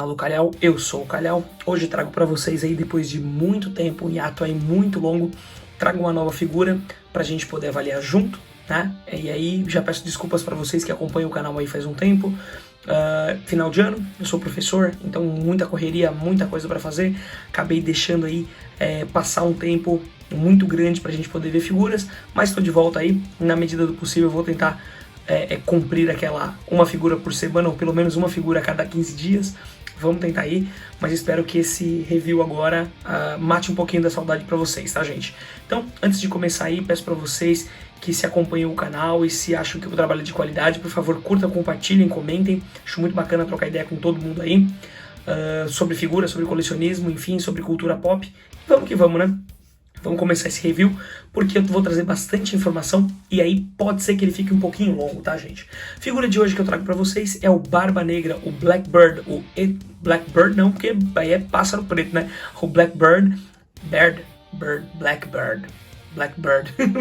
canal do Calhau, eu sou o Calhau. Hoje trago para vocês aí, depois de muito tempo, um hiato aí muito longo, trago uma nova figura pra gente poder avaliar junto, né? E aí já peço desculpas para vocês que acompanham o canal aí faz um tempo. Final de ano, eu sou professor, então muita correria, muita coisa para fazer. Acabei deixando aí passar um tempo muito grande pra gente poder ver figuras, mas estou de volta aí, na medida do possível eu vou tentar cumprir aquela uma figura por semana, ou pelo menos uma figura a cada 15 dias. Vamos tentar aí, mas espero que esse review agora mate um pouquinho da saudade pra vocês, tá, gente? Então, antes de começar aí, peço pra vocês que se acompanhem o canal e se acham que o trabalho é de qualidade, por favor, curtam, compartilhem, comentem. Acho muito bacana trocar ideia com todo mundo aí, sobre figuras, sobre colecionismo, enfim, sobre cultura pop. Vamos que vamos, né? Vamos começar esse review, porque eu vou trazer bastante informação e aí pode ser que ele fique um pouquinho longo, tá, gente? A figura de hoje que eu trago pra vocês é o Barba Negra, o Blackbird, Blackbird não, porque aí é pássaro preto, né? O Blackbird,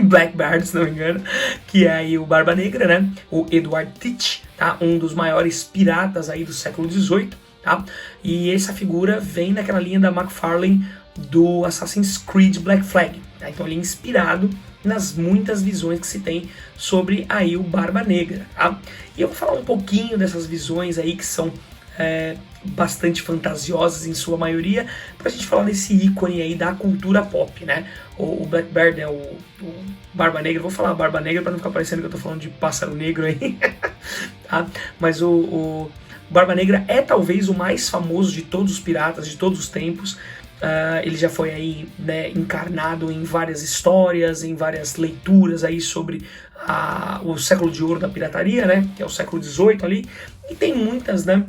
Blackbird, se não me engano, que é aí o Barba Negra, né? O Edward Teach, tá? Um dos maiores piratas aí do século XVIII, tá? E essa figura vem naquela linha da McFarlane do Assassin's Creed Black Flag, tá? Então ele é inspirado nas muitas visões que se tem sobre aí o Barba Negra, tá? E eu vou falar um pouquinho dessas visões aí que são bastante fantasiosas em sua maioria, pra gente falar desse ícone aí da cultura pop, né? O Blackbird, né? O Barba Negra, vou falar Barba Negra pra não ficar parecendo que eu tô falando de pássaro negro aí, tá? Mas o Barba Negra é talvez o mais famoso de todos os piratas, de todos os tempos. Ele já foi aí, né, encarnado em várias histórias, em várias leituras aí sobre o século de ouro da pirataria, né, que é o século XVIII ali, e tem muitas, né,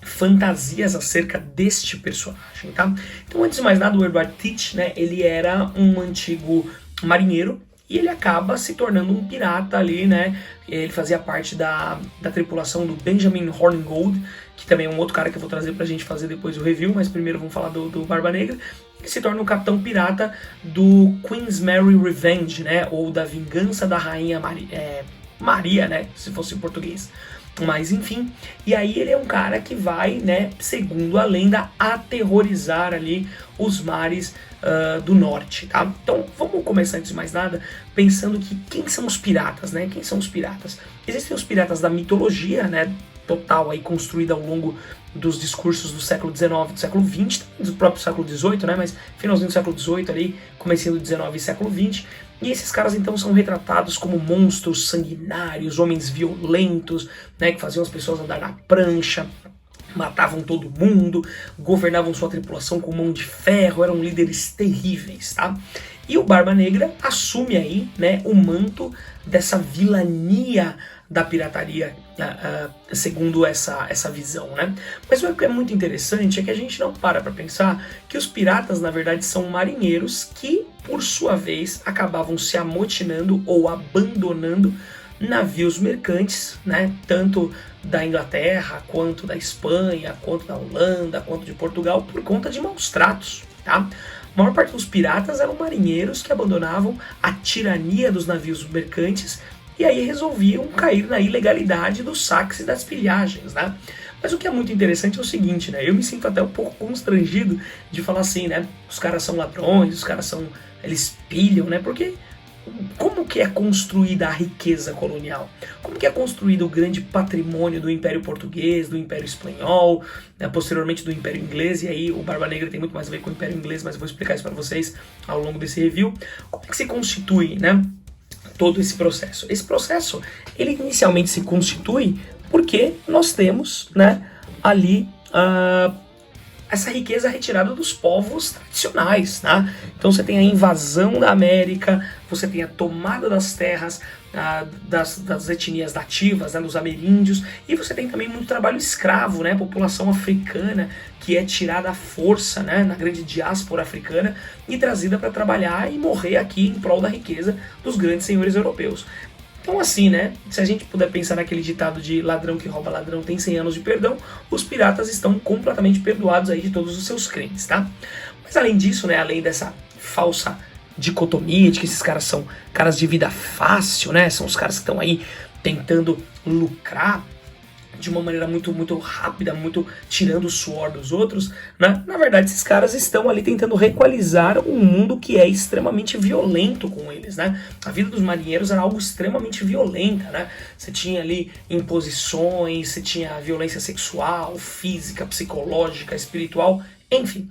fantasias acerca deste personagem, tá? Então, antes de mais nada, o Edward Teach, né, ele era um antigo marinheiro e ele acaba se tornando um pirata ali, né? Ele fazia parte da tripulação do Benjamin Hornigold, que também é um outro cara que eu vou trazer pra gente fazer depois o review, mas primeiro vamos falar do Barba Negra. Ele se torna o capitão pirata do Queen's Mary Revenge, né? Ou da Vingança da Rainha Maria, né? Se fosse em português. Mas enfim, e aí ele é um cara que vai, né, segundo a lenda, aterrorizar ali os mares do norte, tá? Então vamos começar antes de mais nada pensando que quem são os piratas, né? Quem são os piratas? Existem os piratas da mitologia, né? Total aí construída ao longo dos discursos do século XIX, do século XX, do próprio século XVIII, né? Mas finalzinho do século XVIII ali, comecinho do XIX e século XX. E esses caras então são retratados como monstros sanguinários, homens violentos, né, que faziam as pessoas andar na prancha, matavam todo mundo, governavam sua tripulação com mão de ferro, eram líderes terríveis, tá? E o Barba Negra assume aí, né, o manto dessa vilania da pirataria, segundo essa visão, né? Mas o que é muito interessante é que a gente não para pensar que os piratas, na verdade, são marinheiros que, por sua vez, acabavam se amotinando ou abandonando navios mercantes, né? Tanto da Inglaterra, quanto da Espanha, quanto da Holanda, quanto de Portugal, por conta de maus tratos, tá? A maior parte dos piratas eram marinheiros que abandonavam a tirania dos navios mercantes e aí resolviam cair na ilegalidade dos saques e das pilhagens, né? Mas o que é muito interessante é o seguinte, né? Eu me sinto até um pouco constrangido de falar assim, né? Os caras são ladrões, eles pilham, né? Porque como que é construída a riqueza colonial? Como que é construído o grande patrimônio do Império Português, do Império Espanhol, né? Posteriormente do Império Inglês, e aí o Barba Negra tem muito mais a ver com o Império Inglês, mas eu vou explicar isso para vocês ao longo desse review. Como é que se constitui, né, todo esse processo? Esse processo, ele inicialmente se constitui porque nós temos, né, ali essa riqueza retirada dos povos tradicionais, tá? Então você tem a invasão da América, você tem a tomada das terras das etnias nativas, né, dos ameríndios, e você tem também muito trabalho escravo, né, população africana que é tirada à força, né, na grande diáspora africana e trazida para trabalhar e morrer aqui em prol da riqueza dos grandes senhores europeus. Então assim, né, se a gente puder pensar naquele ditado de ladrão que rouba ladrão tem 100 anos de perdão, os piratas estão completamente perdoados aí de todos os seus crimes, tá? Mas além disso, né, além dessa falsa dicotomia de que esses caras são caras de vida fácil, né, são os caras que estão aí tentando lucrar, de uma maneira muito rápida, muito tirando o suor dos outros, né? Na verdade, esses caras estão ali tentando reequalizar um mundo que é extremamente violento com eles, né? A vida dos marinheiros era algo extremamente violenta, né? Você tinha ali imposições, você tinha violência sexual, física, psicológica, espiritual, enfim.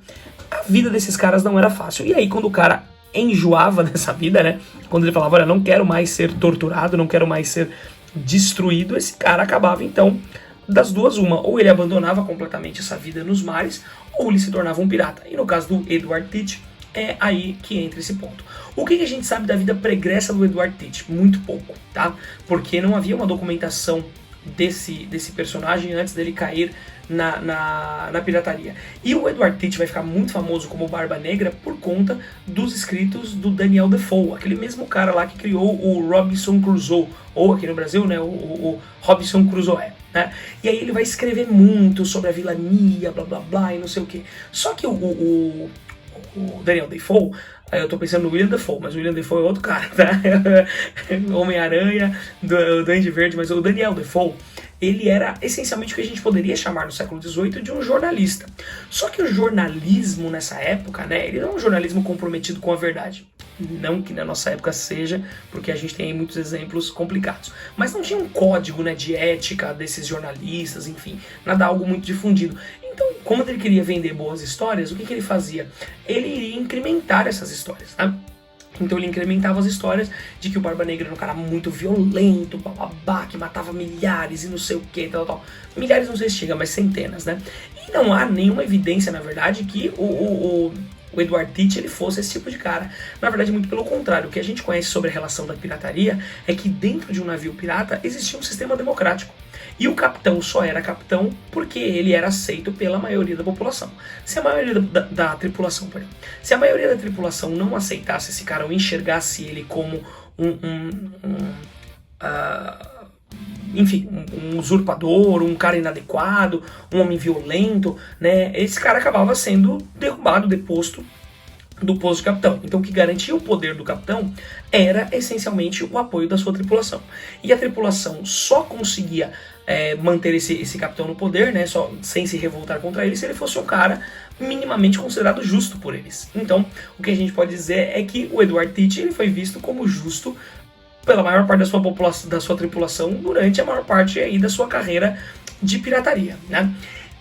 A vida desses caras não era fácil. E aí, quando o cara enjoava dessa vida, né? Quando ele falava, olha, não quero mais ser torturado, não quero mais ser destruído, esse cara acabava então das duas uma, ou ele abandonava completamente essa vida nos mares, ou ele se tornava um pirata. E no caso do Edward Teach, é aí que entra esse ponto. O que a gente sabe da vida pregressa do Edward Teach? Muito pouco, tá? Porque não havia uma documentação desse personagem antes dele cair na pirataria. E o Edward Teach vai ficar muito famoso como Barba Negra por conta dos escritos do Daniel Defoe, aquele mesmo cara lá que criou o Robinson Crusoe, ou aqui no Brasil, né, o Robinson Crusoe, né? E aí ele vai escrever muito sobre a vilania, blá blá blá e não sei o que. Só que o Daniel Defoe, eu tô pensando no William Dafoe, mas o William Dafoe é outro cara, tá? Homem-Aranha, do Duende Verde, mas o Daniel Defoe, ele era essencialmente o que a gente poderia chamar no século XVIII de um jornalista. Só que o jornalismo nessa época, né, ele não é um jornalismo comprometido com a verdade. Não que na nossa época seja, porque a gente tem aí muitos exemplos complicados. Mas não tinha um código, né, de ética desses jornalistas, enfim, nada algo muito difundido. Então, como ele queria vender boas histórias, o que ele fazia? Ele iria incrementar essas histórias, tá? Então ele incrementava as histórias de que o Barba Negra era um cara muito violento, bababá, que matava milhares e não sei o que, tal. Milhares não sei se chega, mas centenas, né? E não há nenhuma evidência, na verdade, que o Edward Teach ele fosse esse tipo de cara. Na verdade, muito pelo contrário. O que a gente conhece sobre a relação da pirataria é que dentro de um navio pirata existia um sistema democrático. E o capitão só era capitão porque ele era aceito pela maioria da população. Se a maioria da tripulação, perdão, se a maioria da tripulação não aceitasse esse cara ou enxergasse ele como enfim, um usurpador, um cara inadequado, um homem violento, né? Esse cara acabava sendo derrubado, deposto do posto de capitão. Então o que garantia o poder do capitão era essencialmente o apoio da sua tripulação. E a tripulação só conseguia manter esse capitão no poder, né, só, sem se revoltar contra ele, se ele fosse um cara minimamente considerado justo por eles. Então o que a gente pode dizer é que o Edward Teach ele foi visto como justo pela maior parte da sua tripulação durante a maior parte aí da sua carreira de pirataria, né?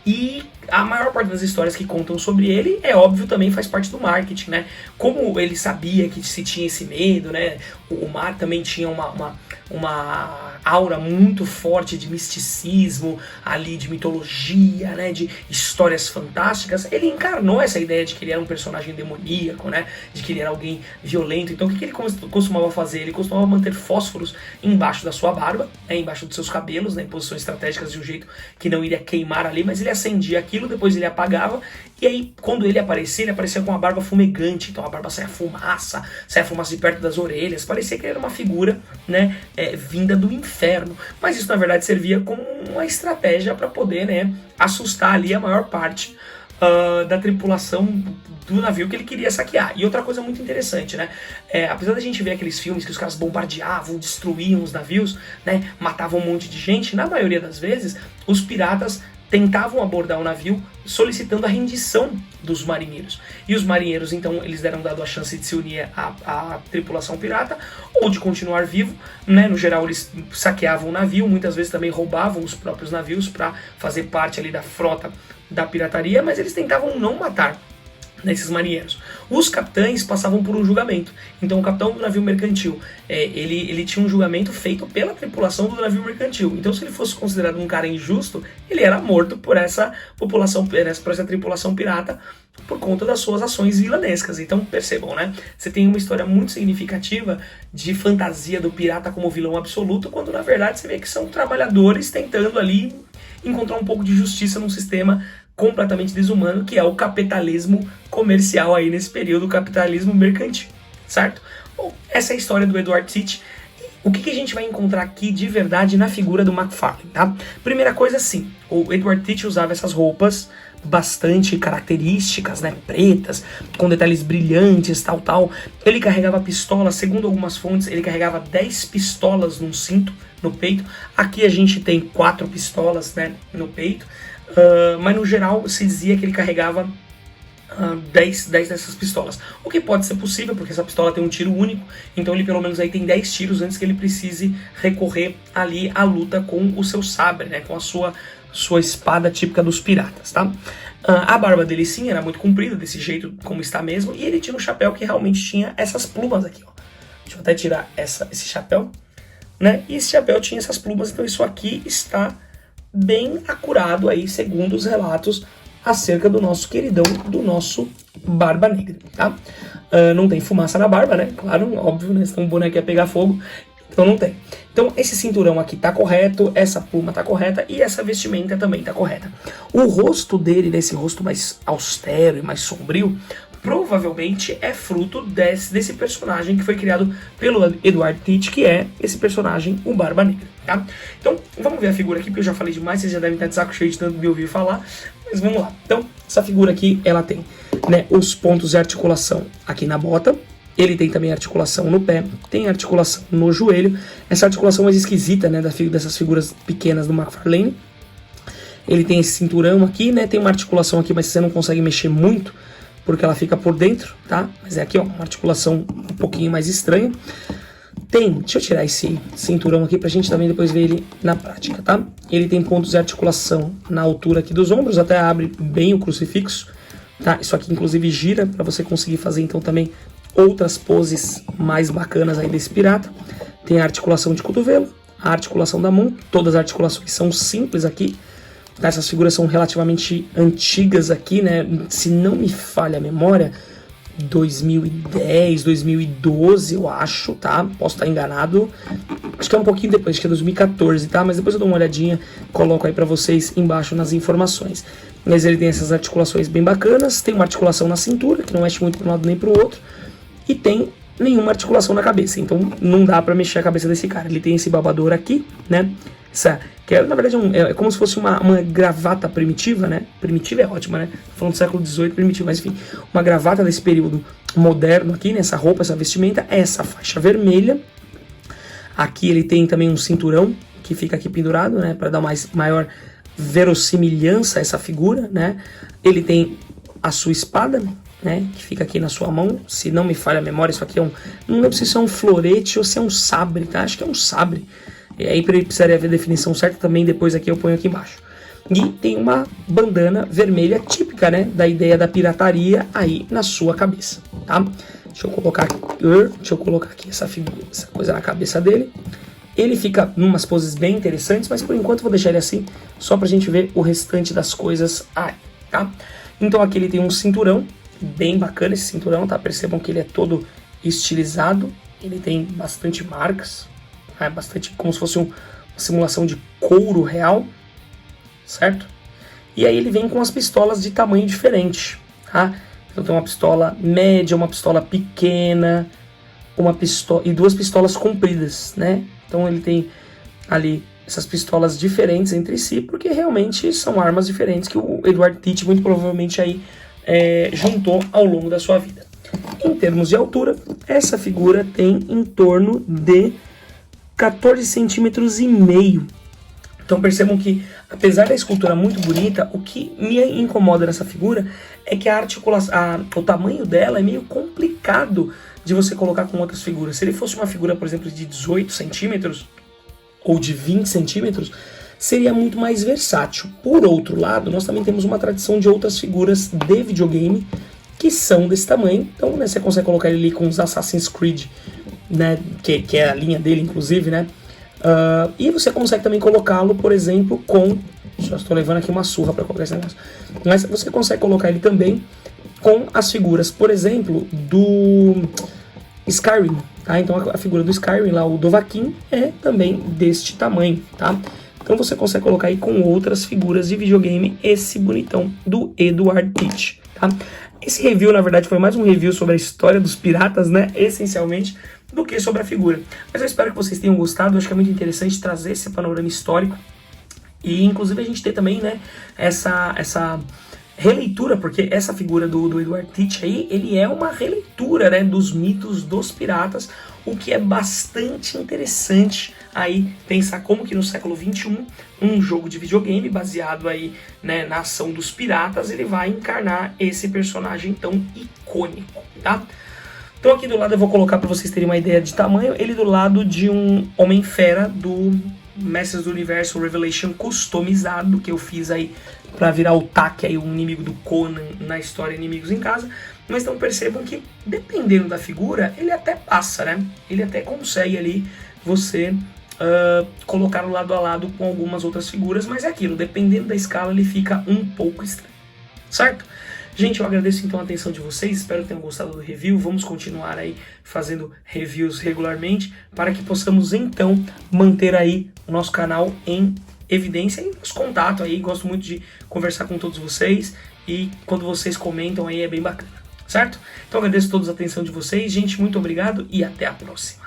E a maior parte das histórias que contam sobre ele, é óbvio, também faz parte do marketing, né? Como ele sabia que se tinha esse medo, né? O mar também tinha uma aura muito forte de misticismo, ali de mitologia, né? De histórias fantásticas. Ele encarnou essa ideia de que ele era um personagem demoníaco, né? De que ele era alguém violento. Então o que ele costumava fazer? Ele costumava manter fósforos embaixo da sua barba, né? Embaixo dos seus cabelos, né? Em posições estratégicas de um jeito que não iria queimar ali, mas ele acendia aquilo, depois ele apagava, e aí quando ele aparecia com uma barba fumegante, então a barba saia fumaça de perto das orelhas, parecia que ele era uma figura, né, vinda do inferno, mas isso na verdade servia como uma estratégia para poder, né, assustar ali a maior parte da tripulação do navio que ele queria saquear. E outra coisa muito interessante, né? Apesar da gente ver aqueles filmes que os caras bombardeavam, destruíam os navios, né? Matavam um monte de gente, na maioria das vezes, os piratas tentavam abordar o navio solicitando a rendição dos marinheiros. E os marinheiros, então, eles deram dado a chance de se unir à tripulação pirata ou de continuar vivo, né? No geral, eles saqueavam o navio, muitas vezes também roubavam os próprios navios para fazer parte ali da frota da pirataria, mas eles tentavam não matar nesses marinheiros. Os capitães passavam por um julgamento. Então o capitão do navio mercantil, ele tinha um julgamento feito pela tripulação do navio mercantil. Então se ele fosse considerado um cara injusto, ele era morto por essa população, por essa tripulação pirata, por conta das suas ações vilanescas. Então percebam, né? Você tem uma história muito significativa de fantasia do pirata como vilão absoluto, quando na verdade você vê que são trabalhadores tentando ali encontrar um pouco de justiça num sistema completamente desumano, que é o capitalismo comercial aí nesse período, o capitalismo mercantil, certo? Bom, essa é a história do Edward Teach. o que a gente vai encontrar aqui de verdade na figura do McFarlane, tá? Primeira coisa, sim, o Edward Teach usava essas roupas bastante características, né, pretas, com detalhes brilhantes, tal. Ele carregava pistolas, segundo algumas fontes, ele carregava 10 pistolas num cinto, no peito. Aqui a gente tem 4 pistolas, né, no peito, mas no geral se dizia que ele carregava 10 dessas pistolas. O que pode ser possível, porque essa pistola tem um tiro único, então ele pelo menos aí tem 10 tiros antes que ele precise recorrer ali à luta com o seu sabre, né, com a sua espada típica dos piratas, tá? A barba dele sim era muito comprida, desse jeito como está mesmo, e ele tinha um chapéu que realmente tinha essas plumas aqui, ó. Deixa eu até tirar esse chapéu, né? E esse chapéu tinha essas plumas, então isso aqui está bem acurado aí, segundo os relatos acerca do nosso queridão, do nosso Barba Negra, tá? Não tem fumaça na barba, né? Claro, óbvio, né? Senão o boneco ia pegar fogo. Então não tem. Então esse cinturão aqui tá correto, essa pluma tá correta e essa vestimenta também tá correta. O rosto dele, desse rosto mais austero e mais sombrio, provavelmente é fruto desse personagem que foi criado pelo Edward Teach, que é esse personagem, o Barba Negra, tá? Então vamos ver a figura aqui, porque eu já falei demais, vocês já devem estar de saco cheio de tanto me ouvir falar, mas vamos lá. Então essa figura aqui, ela tem, né, os pontos de articulação aqui na bota. Ele tem também articulação no pé, tem articulação no joelho. Essa articulação mais esquisita, né, dessas figuras pequenas do McFarlane. Ele tem esse cinturão aqui, né, tem uma articulação aqui, mas você não consegue mexer muito, porque ela fica por dentro, tá? Mas é aqui, ó, uma articulação um pouquinho mais estranha. Deixa eu tirar esse cinturão aqui pra gente também depois ver ele na prática, tá? Ele tem pontos de articulação na altura aqui dos ombros, até abre bem o crucifixo, tá? Isso aqui inclusive gira pra você conseguir fazer então também outras poses mais bacanas aí desse pirata. Tem a articulação de cotovelo, a articulação da mão, todas as articulações são simples aqui. Essas figuras são relativamente antigas aqui, né? Se não me falha a memória, 2010, 2012, eu acho, tá? Posso estar enganado. Acho que é um pouquinho depois, acho que é 2014, tá? Mas depois eu dou uma olhadinha, coloco aí pra vocês embaixo nas informações. Mas ele tem essas articulações bem bacanas, tem uma articulação na cintura, que não mexe muito para um lado nem pro outro. E tem nenhuma articulação na cabeça, então não dá pra mexer a cabeça desse cara. Ele tem esse babador aqui, né? Que é, na verdade, é como se fosse uma gravata primitiva, né? Primitiva é ótima, né? Falando do século XVIII, primitivo, mas enfim. Uma gravata desse período moderno aqui, nessa roupa, essa vestimenta, essa faixa vermelha. Aqui ele tem também um cinturão que fica aqui pendurado, né? Pra dar maior verossimilhança a essa figura, né? Ele tem a sua espada, né, que fica aqui na sua mão. Se não me falha a memória, isso aqui é não lembro se isso é um florete ou se é um sabre, tá? Acho que é um sabre. E aí precisaria ver a definição certa também, depois aqui eu ponho aqui embaixo. E tem uma bandana vermelha típica, né, da ideia da pirataria aí na sua cabeça, tá? Deixa eu colocar aqui essa coisa na cabeça dele. Ele fica em umas poses bem interessantes, mas por enquanto vou deixar ele assim, só pra gente ver o restante das coisas aí, tá? Então aqui ele tem um cinturão, bem bacana esse cinturão, tá? Percebam que ele é todo estilizado, ele tem bastante marcas, né? Bastante como se fosse uma simulação de couro real, certo? E aí ele vem com as pistolas de tamanho diferente, tá? Então tem uma pistola média, uma pistola pequena, e 2 pistolas compridas, né? Então ele tem ali essas pistolas diferentes entre si, porque realmente são armas diferentes que o Edward Teach muito provavelmente aí juntou ao longo da sua vida. Em termos de altura, essa figura tem em torno de 14 centímetros e meio. Então percebam que, apesar da escultura muito bonita, o que me incomoda nessa figura é que a articulação, o tamanho dela é meio complicado de você colocar com outras figuras. Se ele fosse uma figura, por exemplo, de 18 centímetros ou de 20 centímetros, seria muito mais versátil. Por outro lado, nós também temos uma tradição de outras figuras de videogame que são desse tamanho. Então, né, você consegue colocar ele ali com os Assassin's Creed, né, que é a linha dele, inclusive, né? E você consegue também colocá-lo, por exemplo, com... Já estou levando aqui uma surra para colocar esse negócio. Mas você consegue colocar ele também com as figuras, por exemplo, do Skyrim, tá? Então a figura do Skyrim, lá, o Dovahkiin, é também deste tamanho, tá? Então você consegue colocar aí com outras figuras de videogame esse bonitão do Edward Teach, tá? Esse review, na verdade, foi mais um review sobre a história dos piratas, né? Essencialmente, do que sobre a figura. Mas eu espero que vocês tenham gostado, eu acho que é muito interessante trazer esse panorama histórico e inclusive a gente ter também, né, essa releitura, porque essa figura do Edward Teach aí, ele é uma releitura, né, dos mitos dos piratas, o que é bastante interessante aí pensar como que no século XXI um jogo de videogame baseado aí, né, na ação dos piratas, ele vai encarnar esse personagem tão icônico, tá? Então aqui do lado eu vou colocar para vocês terem uma ideia de tamanho, ele do lado de um Homem-Fera do Mestres do Universo Revelation customizado, que eu fiz aí para virar o Taki, aí, um inimigo do Conan na história Inimigos em Casa. Mas então percebam que, dependendo da figura, ele até passa, né? Ele até consegue ali você colocar lado a lado com algumas outras figuras, mas é aquilo, dependendo da escala ele fica um pouco estranho, certo? Gente, eu agradeço então a atenção de vocês, espero que tenham gostado do review, vamos continuar aí fazendo reviews regularmente, para que possamos então manter aí o nosso canal em evidência e nos contato aí, gosto muito de conversar com todos vocês, e quando vocês comentam aí é bem bacana, certo? Então agradeço a todos a atenção de vocês, gente, muito obrigado e até a próxima.